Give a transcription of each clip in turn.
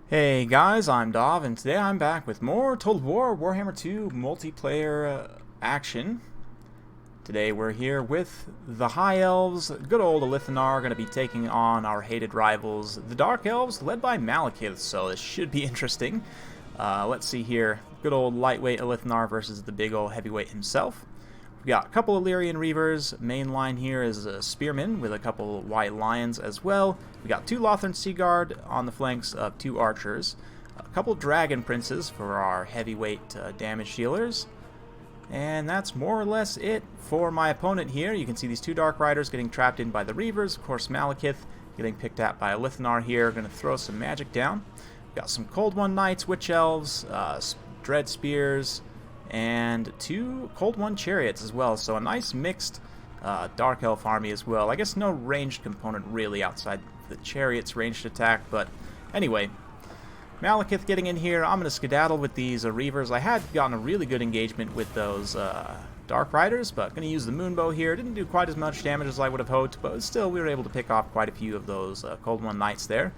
Hey guys, I'm Dov, and today I'm back with more Total War Warhammer 2 multiplayer action. Today we're here with the High Elves, good old Elithanar, going to be taking on our hated rivals, the Dark Elves, led by Malekith, so this should be interesting. Let's see here, good old lightweight Elithanar versus the big old heavyweight himself. We got a couple Illyrian Reavers. Main line here is a Spearman with a couple White Lions as well. We got two Lothern Seaguard on the flanks of two Archers. A couple Dragon Princes for our heavyweight damage dealers. And that's more or less it for my opponent here. You can see these two Dark Riders getting trapped in by the Reavers. Of course, Malekith getting picked at by Elithanar here. Going to throw some magic down. We got some Cold One Knights, Witch Elves, Dread Spears, and two Cold One Chariots as well, so a nice mixed Dark Elf army as well. I guess no ranged component really outside the Chariot's ranged attack, but anyway, Malekith getting in here. I'm going to skedaddle with these Reavers. I had gotten a really good engagement with those Dark Riders, but going to use the Moonbow here. Didn't do quite as much damage as I would have hoped, but still we were able to pick off quite a few of those Cold One Knights there.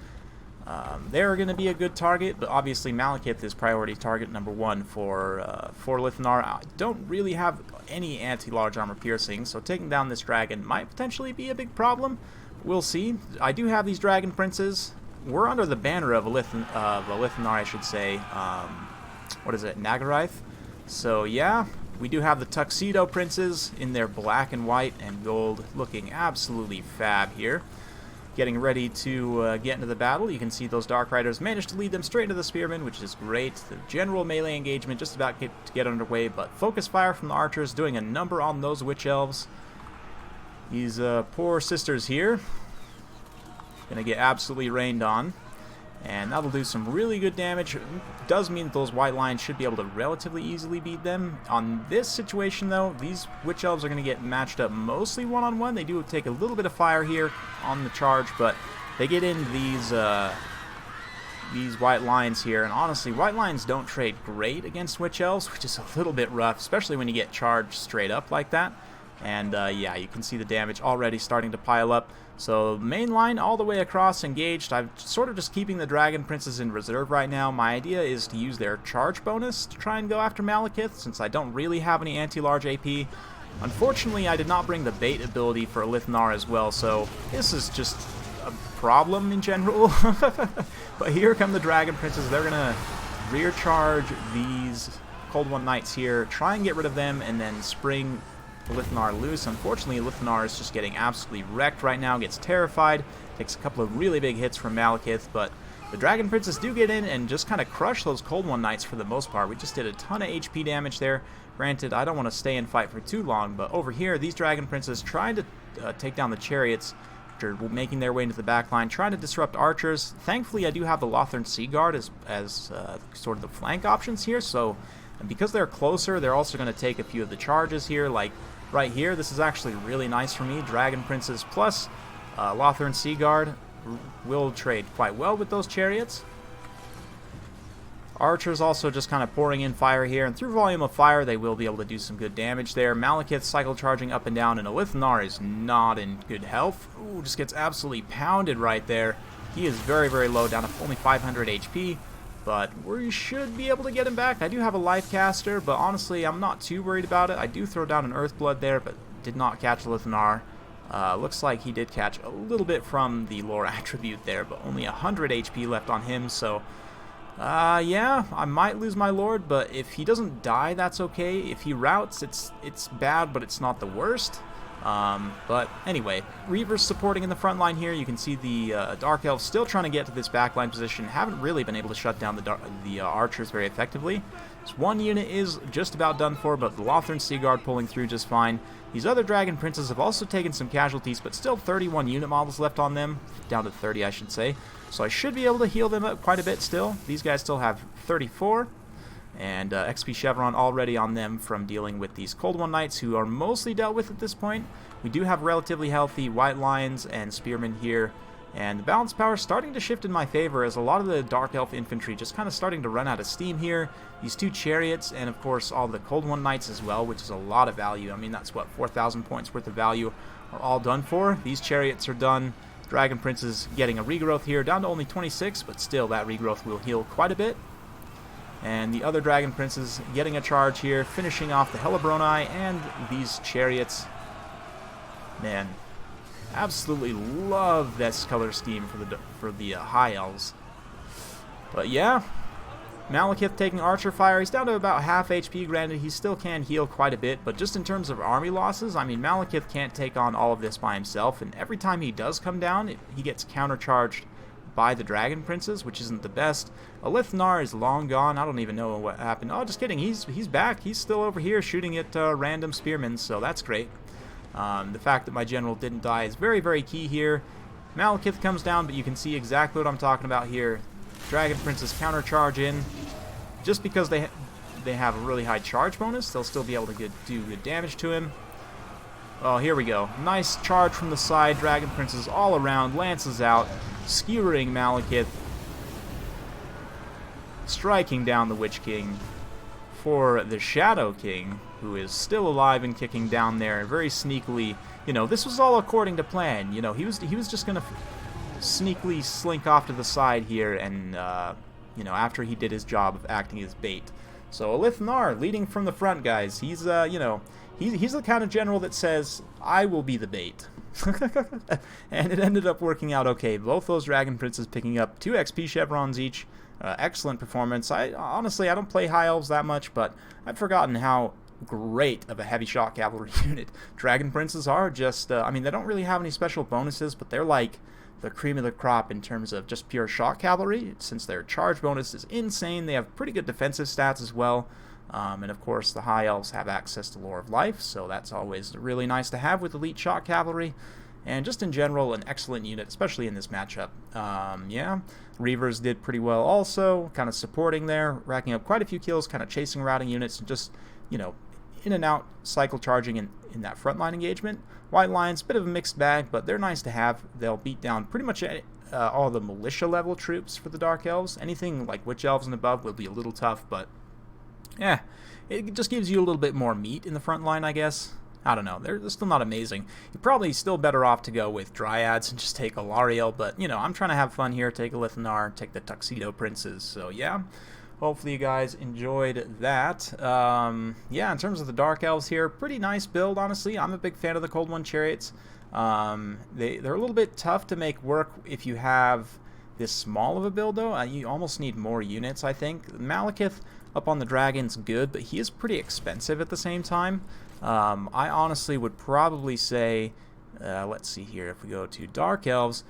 They're going to be a good target, but obviously Malekith is priority target number one for Elithanar. I don't really have any anti-large armor piercing, so taking down this dragon might potentially be a big problem. We'll see. I do have these Dragon Princes. We're under the banner of Elithanar, I should say. What is it? Nagarath. So yeah, we do have the Tuxedo Princes in their black and white and gold, looking absolutely fab here. Getting ready to get into the battle. You can see those Dark Riders managed to lead them straight into the Spearmen, which is great. The general melee engagement just about to get underway, but focus fire from the Archers doing a number on those Witch Elves. These poor sisters here gonna get absolutely rained on, and that'll do some really good damage. Does mean that those White Lions should be able to relatively easily beat them. On this situation though, these Witch Elves are going to get matched up mostly one-on-one. They do take a little bit of fire here on the charge, but they get in these White Lions here, and honestly, White Lions don't trade great against Witch Elves, which is a little bit rough, especially when you get charged straight up like that. And yeah, you can see the damage already starting to pile up. So main line all the way across engaged. I'm sort of just keeping the Dragon Princes in reserve right now. My idea is to use their charge bonus to try and go after Malekith, since I don't really have any anti-large AP. Unfortunately, I did not bring the bait ability for Elithanar as well, so this is just a problem in general. But here come the Dragon Princes. They're going to rear charge these Cold One Knights here, try and get rid of them, and then spring Elithanar loose. Unfortunately, Elithanar is just getting absolutely wrecked right now, gets terrified, takes a couple of really big hits from Malekith, but the Dragon Princes do get in and just kind of crush those Cold One Knights for the most part. We just did a ton of HP damage there. Granted, I don't want to stay and fight for too long, but over here, these Dragon Princes trying to take down the Chariots, after making their way into the back line, trying to disrupt Archers. Thankfully, I do have the Lothern Seaguard as sort of the flank options here, so because they're closer, they're also going to take a few of the charges here, like right here. This is actually really nice for me. Dragon Princes plus Lothern Seaguard will trade quite well with those Chariots. Archers also just kind of pouring in fire here, and through volume of fire they will be able to do some good damage there. Malekith cycle charging up and down, and Elithanar is not in good health. Ooh, just gets absolutely pounded right there. He is very, very low, down to only 500 HP, but we should be able to get him back. I do have a life caster, but honestly, I'm not too worried about it. I do throw down an Earthblood there, but did not catch Elithanar. Looks like he did catch a little bit from the lore attribute there, but only 100 HP left on him, so yeah, I might lose my Lord, but if he doesn't die, that's okay. If he routs, it's bad, but it's not the worst. But anyway, Reavers supporting in the front line here. You can see the Dark Elves still trying to get to this backline position. Haven't really been able to shut down the Archers very effectively. This one unit is just about done for, but the Lothern Seaguard pulling through just fine. These other Dragon Princes have also taken some casualties, but still 31 unit models left on them. Down to 30, I should say. So I should be able to heal them up quite a bit still. These guys still have 34. And XP Chevron already on them from dealing with these Cold One Knights, who are mostly dealt with at this point. We do have relatively healthy White Lions and Spearmen here, and the balance power is starting to shift in my favor as a lot of the Dark Elf infantry just kind of starting to run out of steam here. These two Chariots, and of course all the Cold One Knights as well, which is a lot of value. I mean, that's what, 4,000 points worth of value are all done for. These Chariots are done. Dragon Prince is getting a regrowth here, down to only 26, but still that regrowth will heal quite a bit. And the other Dragon Princes getting a charge here, finishing off the Hellebronai and these chariots. Man, absolutely love this color scheme for the High Elves. But yeah, Malekith taking Archer Fire. He's down to about half HP. Granted, he still can heal quite a bit, but just in terms of army losses, I mean, Malekith can't take on all of this by himself, and every time he does come down, he gets countercharged by the Dragon Princes, which isn't the best. Elithnar is long gone. I don't even know what happened. Oh, just kidding. He's back. He's still over here shooting at random spearmen, so that's great. The fact that my general didn't die is very, very key here. Malekith comes down, but you can see exactly what I'm talking about here. Dragon Princes countercharge in. Just because they have a really high charge bonus, they'll still be able to do good damage to him. Oh, here we go. Nice charge from the side. Dragon Princes all around. Lances out. Skewering Malekith. Striking down the Witch King. For the Shadow King, who is still alive and kicking down there very sneakily. You know, this was all according to plan. You know, he was just going to sneakily slink off to the side here and, you know, after he did his job of acting as bait. So Elithnar leading from the front, guys. He's, you know, he's the kind of general that says, I will be the bait. And it ended up working out okay. Both those Dragon Princes picking up 2 XP chevrons each. Excellent performance. Honestly, I don't play High Elves that much, but I've forgotten how great of a heavy shot cavalry unit Dragon Princes are. Just, I mean, they don't really have any special bonuses, but they're like the cream of the crop in terms of just pure shot cavalry, since their charge bonus is insane. They have pretty good defensive stats as well. And of course, the High Elves have access to Lore of Life, so that's always really nice to have with elite shot cavalry. And just in general, an excellent unit, especially in this matchup. Yeah, Reavers did pretty well also, kind of supporting there, racking up quite a few kills, kind of chasing routing units, and just, you know, in and out, cycle charging in that frontline engagement. White Lions, bit of a mixed bag, but they're nice to have. They'll beat down pretty much all the militia level troops for the Dark Elves. Anything like Witch Elves and above will be a little tough, but yeah, it just gives you a little bit more meat in the front line, I guess. I don't know. They're still not amazing. You're probably still better off to go with Dryads and just take Alariel, but, you know, I'm trying to have fun here. Take Elithnar, take the Tuxedo Princes. So, yeah, hopefully you guys enjoyed that. Yeah, in terms of the Dark Elves here, pretty nice build, honestly. I'm a big fan of the Cold One Chariots. They're a little bit tough to make work if you have this small of a build, though. You almost need more units, I think. Malekith up on the dragon's good, but he is pretty expensive at the same time. I honestly would probably say, let's see here, if we go to Dark Elves,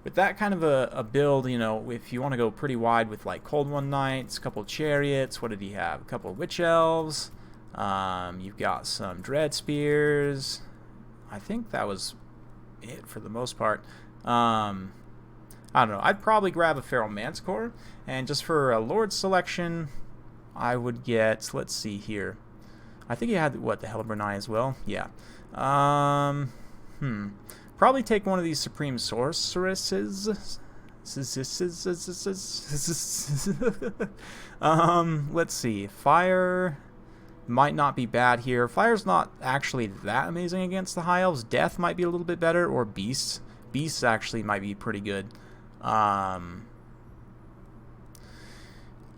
with that kind of a build, you know, if you want to go pretty wide with like Cold One Knights, a couple Chariots, what did he have? A couple Witch Elves, you've got some Dread Spears. I think that was it for the most part. I don't know, I'd probably grab a Feral Manticore, and just for a Lord selection, I would get, let's see here, I think he had, what, the Hellebronai as well? Yeah. Probably take one of these Supreme Sorceresses. Let's see. Fire might not be bad here. Fire's not actually that amazing against the High Elves. Death might be a little bit better, or Beasts. Beasts actually might be pretty good.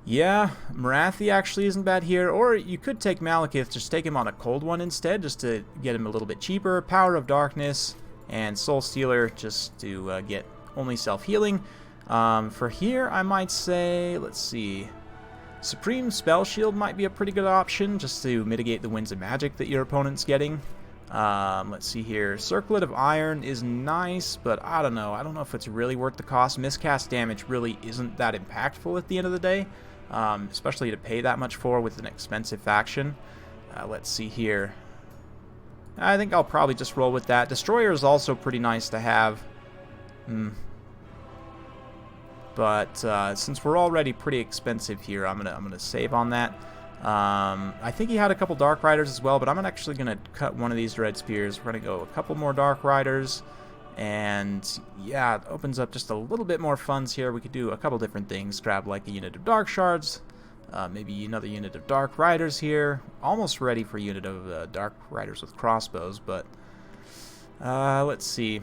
Yeah, Marathi actually isn't bad here, or you could take Malekith, just take him on a Cold One instead, just to get him a little bit cheaper. Power of Darkness and Soul Stealer, just to get only self-healing. For here, I might say, let's see, Supreme Spell Shield might be a pretty good option, just to mitigate the winds of magic that your opponent's getting. Let's see here, Circlet of Iron is nice, but I don't know if it's really worth the cost. Miscast damage really isn't that impactful at the end of the day. Especially to pay that much for with an expensive faction. Let's see here. I think I'll probably just roll with that. Destroyer is also pretty nice to have. But since we're already pretty expensive here, I'm gonna save on that. I think he had a couple Dark Riders as well, but I'm actually gonna cut one of these Dread Spears. We're gonna go a couple more Dark Riders. And yeah, it opens up just a little bit more funds here. We could do a couple different things. Grab like a unit of Dark Shards, maybe another unit of Dark Riders here. Almost ready for a unit of Dark Riders with crossbows, but let's see.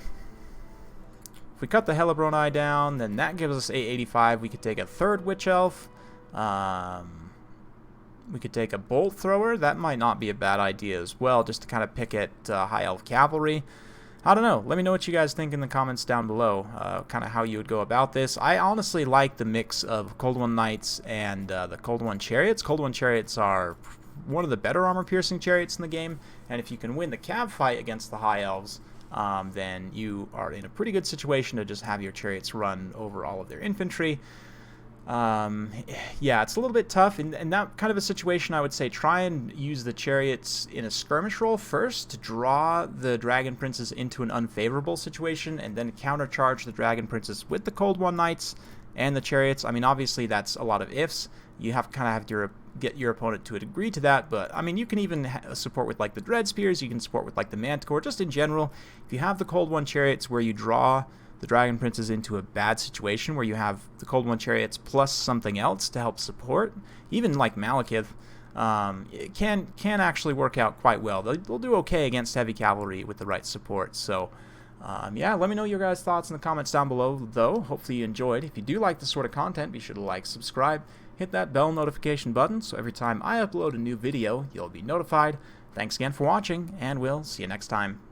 we cut the Hellebroni down, then that gives us 885. We could take a third Witch Elf. We could take a Bolt Thrower. That might not be a bad idea as well, just to kind of pick at High Elf Cavalry. I don't know. Let me know what you guys think in the comments down below, kind of how you would go about this. I honestly like the mix of Cold One Knights and the Cold One Chariots. Cold One Chariots are one of the better armor-piercing chariots in the game, and if you can win the cav fight against the High Elves, then you are in a pretty good situation to just have your chariots run over all of their infantry. Yeah, it's a little bit tough. In that kind of a situation, I would say try and use the chariots in a skirmish roll first to draw the Dragon Princes into an unfavorable situation, and then countercharge the Dragon Princes with the Cold One Knights and the chariots. I mean, obviously that's a lot of ifs. You have to kind of have to get your opponent to agree to that, but I mean, you can even support with like the Dread Spears, you can support with like the Manticore, just in general. If you have the Cold One Chariots where you draw the Dragon Princes into a bad situation where you have the Cold One Chariots plus something else to help support, even like Malekith, it can actually work out quite well. They'll do okay against heavy cavalry with the right support. So yeah, let me know your guys' thoughts in the comments down below, though. Hopefully you enjoyed. If you do like this sort of content, be sure to like, subscribe, hit that bell notification button so every time I upload a new video, you'll be notified. Thanks again for watching, and we'll see you next time.